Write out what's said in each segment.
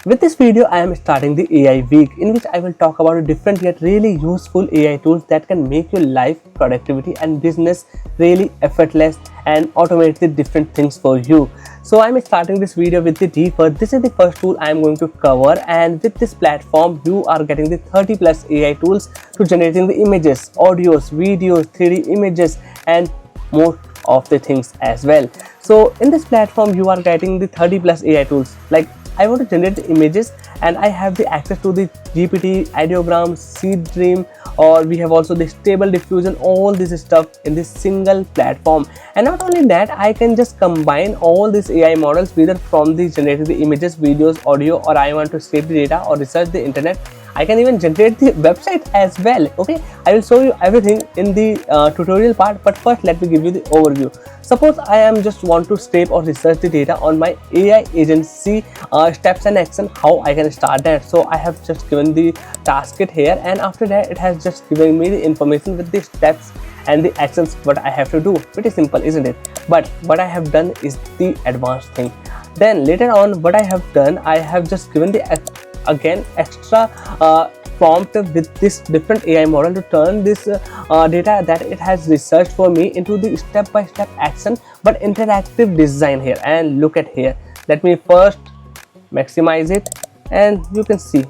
With this video, I am starting the AI week in which I will talk about different yet really useful AI tools that can make your life, productivity and business really effortless and automate the different things for you. So I am starting this video with the Dfirst. This is the first tool I am going to cover, and with this platform you are getting the 30 plus AI tools to generating the images, audios, videos, 3D images and more of the things as well. So in this platform you are getting the 30 plus AI tools. Like I want to generate the images and I have the access to the GPT, ideogram, seed dream, or we have also the stable diffusion, all this stuff in this single platform. And not only that, I can just combine all these AI models whether from the generating the images, videos, audio, or I want to save the data or research the internet. I can even generate the website as well. Okay, I will show you everything in the tutorial part, but first let me give you the overview. Suppose I am just want to scrape or research the data on my AI agency, steps and action, how I can start that. So I have just given the task kit here, and after that it has just given me the information with the steps and the actions what I have to do. Pretty simple, isn't it? But what I have done is the advanced thing. Then later on what I have done, I have just given the again extra prompt with this different AI model to turn this data that it has researched for me into the step-by-step action but interactive design here. And look at here, let me first maximize it and you can see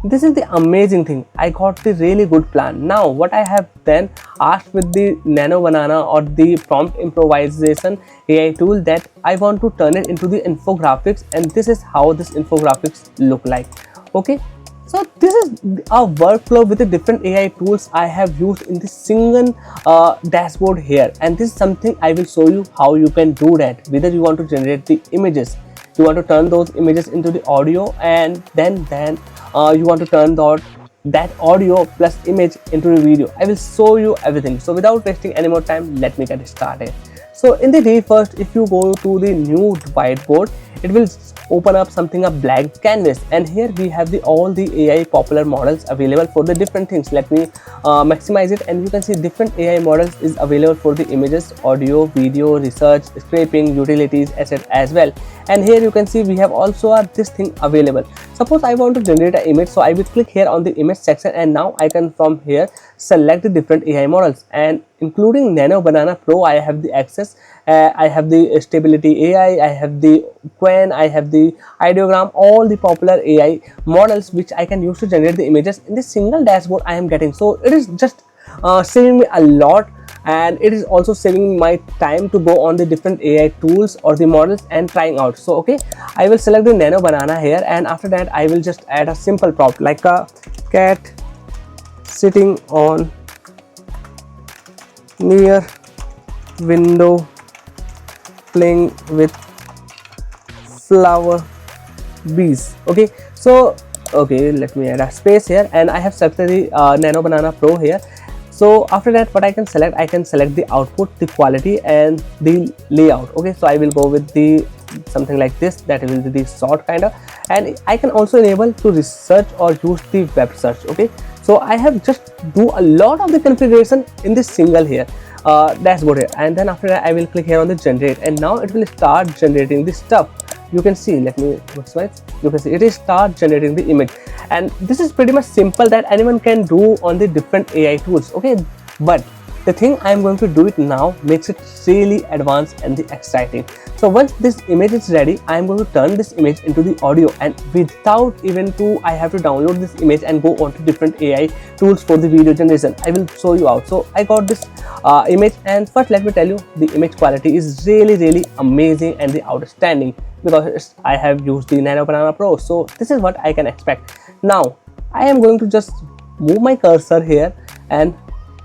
this is the amazing thing. I got the really good plan. Now what I have then asked with the Nano Banana or the prompt improvisation AI tool that I want to turn it into the infographics, and this is how this infographics look like. Okay, so this is a workflow with the different AI tools I have used in this single dashboard here, and this is something I will show you how you can do that. Whether you want to generate the images, you want to turn those images into the audio, and then you want to turn that audio plus image into a video. I will show you everything. So without wasting any more time, let me get started. So in the Dfirst, if you go to the new whiteboard, it will open up a blank canvas, and here we have all the AI popular models available for the different things. Let me maximize it, and you can see different AI models is available for the images, audio, video, research, scraping, utilities, etc. as well. And here you can see we have also this thing available. Suppose I want to generate an image, so I will click here on the image section, and now I can from here select the different AI models, and including Nano Banana Pro I have the access. I have the stability AI, I have the Quen, I have the ideogram, all the popular AI models which I can use to generate the images in this single dashboard I am getting. So it is just saving me a lot, and it is also saving my time to go on the different AI tools or the models and trying out. So okay, I will select the Nano Banana here, and after that I will just add a simple prompt like a cat sitting on near window playing with flower bees. Okay, so okay, let me add a space here, and I have selected the Nano Banana Pro here. So after that what I can select the output, the quality and the layout. Okay, so I will go with the something like this, that will be the short kind of, and I can also enable to research or use the web search. Okay, so I have just do a lot of the configuration in this single here dashboard here, and then after that I will click here on the generate, and now it will start generating the stuff. You can see, let me maximize, you can see it is start generating the image, and this is pretty much simple that anyone can do on the different AI tools. Okay, but the thing I am going to do it now makes it really advanced and exciting. So once this image is ready, I am going to turn this image into the audio, and without even I have to download this image and go on to different AI tools for the video generation. I will show you out. So I got this image, and first let me tell you the image quality is really amazing and the outstanding because I have used the Nano Banana Pro. So this is what I can expect. Now I am going to just move my cursor here and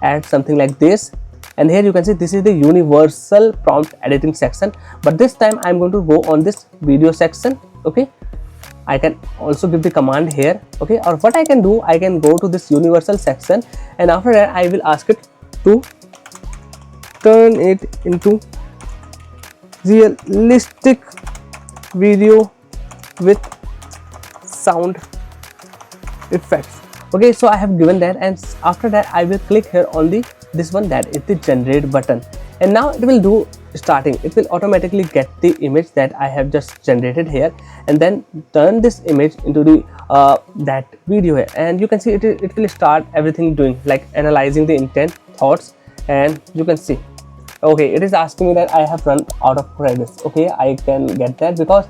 add something like this, and here you can see this is the universal prompt editing section, but this time I'm going to go on this video section. Okay, I can also give the command here. Okay, or what I can do, I can go to this universal section, and after that I will ask it to turn it into realistic video with sound effects. Okay, so I have given that, and after that I will click here on this one, that is the generate button, and now it will do starting, it will automatically get the image that I have just generated here, and then turn this image into the that video here. And you can see it will start everything doing, like analyzing the intent, thoughts, and you can see, okay, it is asking me that I have run out of credits. Okay, I can get that because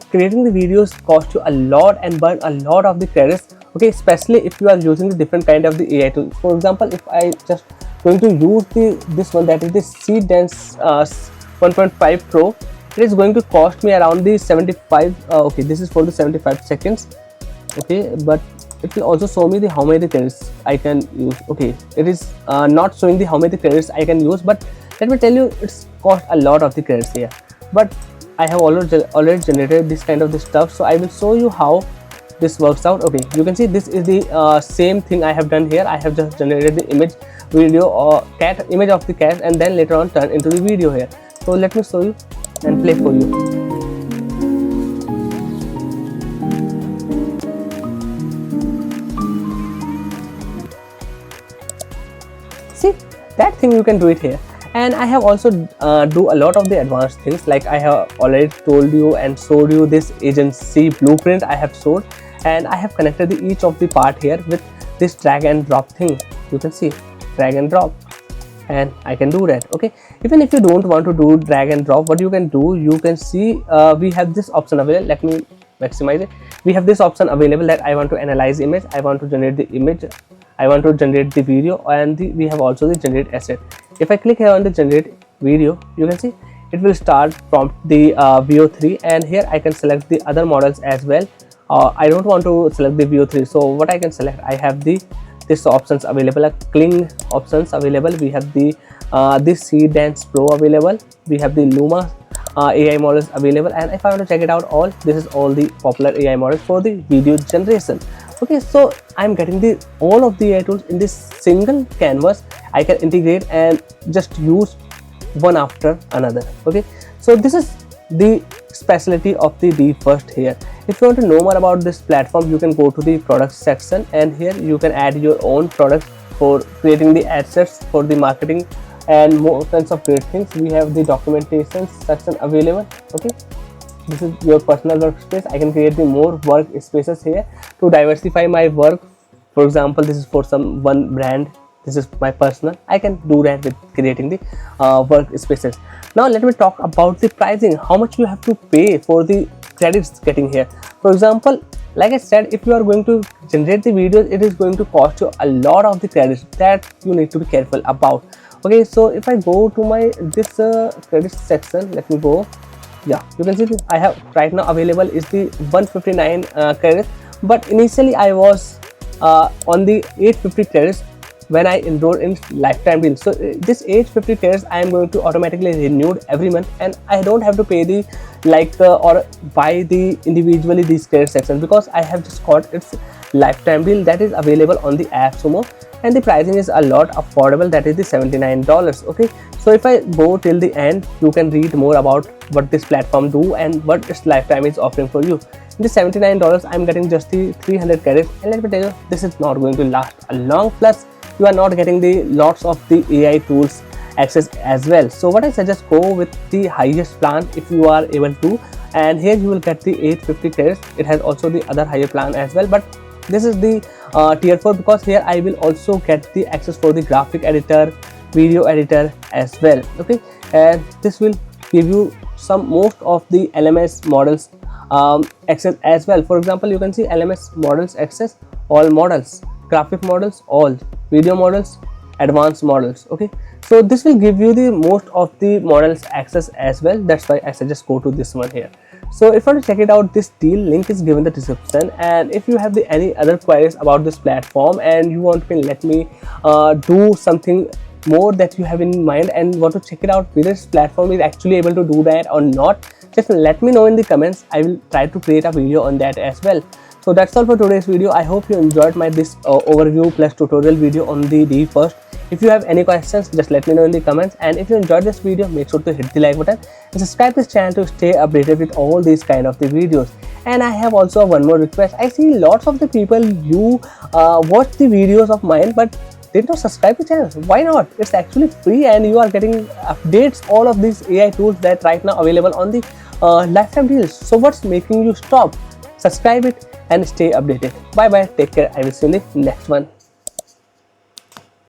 creating the videos cost you a lot and burn a lot of the credits. Okay, especially if you are using the different kind of the AI tools. For example, if I just going to use this one, that is the ByteDance 1.5 Pro, it is going to cost me around the 75. Okay, this is for the 75 seconds. Okay, but it will also show me the how many credits I can use. Okay, it is not showing the how many credits I can use, but let me tell you, it's cost a lot of the credits here. But I have already generated this kind of the stuff, so I will show you how this works out. Okay, you can see this is the same thing I have done here. I have just generated the image, video, or cat image of the cat, and then later on turn into the video here. So let me show you and play for you. See, that thing you can do it here. And I have also do a lot of the advanced things, like I have already told you and showed you this agency blueprint I have showed, and I have connected each of the part here with this drag and drop thing. You can see drag and drop, and I can do that. Okay, even if you don't want to do drag and drop, what you can do, you can see we have this option available. Let me maximize it. We have this option available that I want to analyze image, I want to generate the image, I want to generate the video, and we have also the generate asset. If I click here on the generate video, you can see it will start from the VEO 3, and here I can select the other models as well. I don't want to select the VEO 3, so what I can select, I have this options available, like Kling options available. We have the this ByteDance Pro available. We have the Luma AI models available, and if I want to check it out all, this is all the popular AI models for the video generation. Okay, so I'm getting all of the AI tools in this single canvas. I can integrate and just use one after another. Okay, so this is the specialty of the Dfirst here. If you want to know more about this platform, you can go to the product section, and here you can add your own products for creating the assets for the marketing and more kinds of great things. We have the documentation section available. Okay, this is your personal workspace. I can create the more work spaces here to diversify my work. For example, this is for one brand, this is my personal. I can do that with creating the work spaces. Now let me talk about the pricing, how much you have to pay for the credits getting here. For example, like I said, if you are going to generate the videos, it is going to cost you a lot of the credits that you need to be careful about. Okay, so if I go to my this credits section, let me go. Yeah, you can see this I have right now available is the 159 credits, but initially I was on the 850 credits when I enrolled in lifetime deal. So this 850 credits I am going to automatically renewed every month, and I don't have to pay the or buy the individually these credit sections, because I have just got its lifetime deal that is available on the app Sumo, and the pricing is a lot affordable, that is the $79. Okay, so if I go till the end, you can read more about what this platform do and what its lifetime is offering for you. In the $79 I'm getting just the 300 credits, and let me tell you, this is not going to last a long, plus you are not getting the lots of the AI tools access as well. So what I suggest, go with the highest plan if you are able to, and here you will get the 850 credits. It has also the other higher plan as well, but this is the tier 4, because here I will also get the access for the graphic editor, video editor as well. Okay, and this will give you most of the LMS models access as well. For example, you can see LMS models access all models, graphic models all, video models, advanced models. Okay, so this will give you the most of the models access as well. That's why I suggest go to this one here. So if you want to check it out, this deal link is given in the description, and if you have any other queries about this platform and you want to let me do something more that you have in mind and want to check it out, whether this platform is actually able to do that or not, just let me know in the comments. I will try to create a video on that as well. So that's all for today's video. I hope you enjoyed my this overview plus tutorial video on the Dfirst. If you have any questions, just let me know in the comments, and if you enjoyed this video, make sure to hit the like button and subscribe this channel to stay updated with all these kind of the videos. And I have also one more request. I see lots of the people, you watch the videos of mine, but did not subscribe to the channel, why not? It's actually free and you are getting updates, all of these AI tools that right now available on the lifetime deals. So what's making you stop? Subscribe it and stay updated. Bye bye, take care. I will see you in the next one.